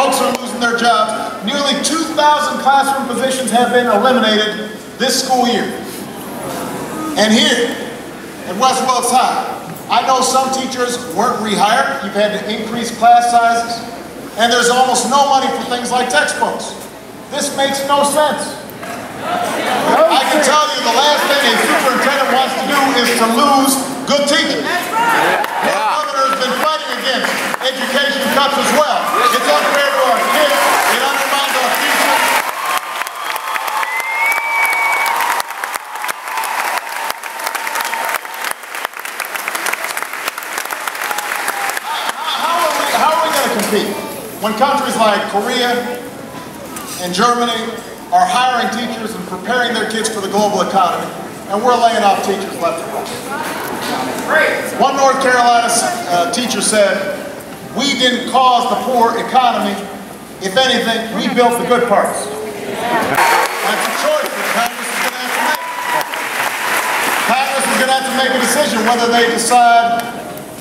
folks are losing their jobs. Nearly 2,000 classroom positions have been eliminated this school year. And here at West Wilkes High, I know some teachers weren't rehired. You've had to increase class sizes. And there's almost no money for things like textbooks. This makes no sense. I can tell you the last thing a superintendent wants to do is to lose good teachers. The governor's been fighting against education cuts as well. It's unfair to our kids. It undermines our future. How are we going to compete when countries like Korea and Germany are hiring teachers and preparing their kids for the global economy, and we're laying off teachers left and right? One North Carolina teacher said, "We didn't cause the poor economy. If anything, we built the good parts." That's a choice that Congress is going to have to make. Congress is going to have to make a decision whether they decide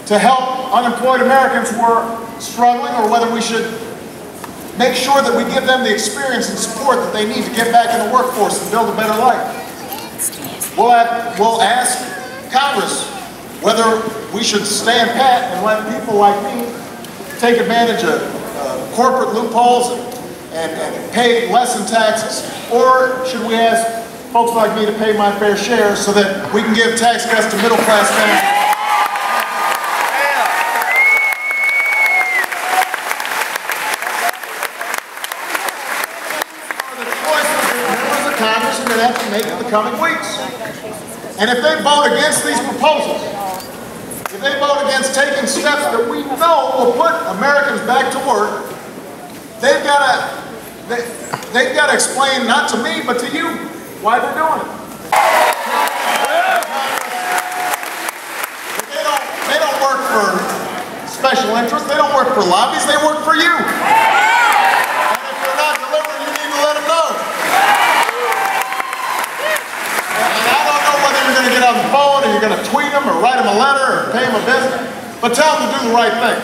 to help unemployed Americans who are struggling, or whether we should make sure that we give them the experience and support that they need to get back in the workforce and build a better life. We'll ask Congress whether we should stand pat and let people like me take advantage of corporate loopholes and pay less in taxes, or should we ask folks like me to pay my fair share so that we can give tax cuts to middle-class families. Congress are going to have to make in the coming weeks. And if they vote against these proposals, if they vote against taking steps that we know will put Americans back to work, they've got to explain, not to me, but to you, why they're doing it. They don't work for special interests. They don't work for lobbies. They work for you. And if they're not delivering, you need to let them know. You're going to get on the phone and you're going to tweet them or write them a letter or pay them a visit, but tell them to do the right thing.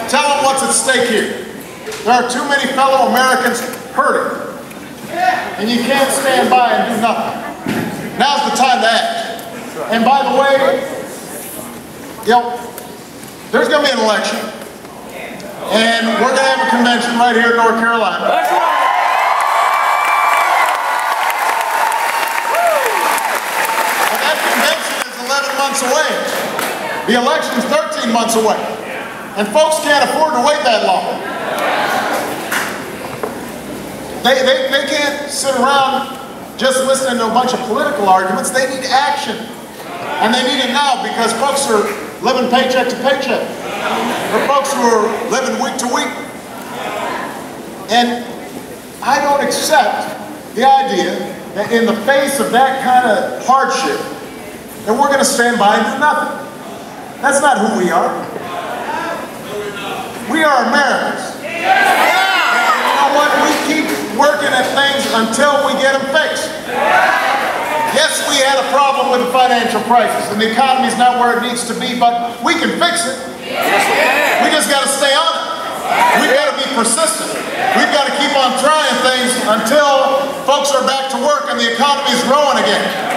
Tell them what's at stake here. There are too many fellow Americans hurting, and you can't stand by and do nothing. Now's the time to act. And by the way, there's going to be an election, and we're going to have a convention right here in North Carolina. Months away. The election's 13 months away. And folks can't afford to wait that long. They can't sit around just listening to a bunch of political arguments. They need action. And they need it now, because folks are living paycheck to paycheck. There are folks who are living week to week. And I don't accept the idea that in the face of that kind of hardship, and we're going to stand by and do nothing. That's not who we are. We are Americans. And you know what? We keep working at things until we get them fixed. Yes, we had a problem with the financial crisis, and the economy's not where it needs to be, but we can fix it. We just got to stay on it. We've got to be persistent. We've got to keep on trying things until folks are back to work and the economy's growing again.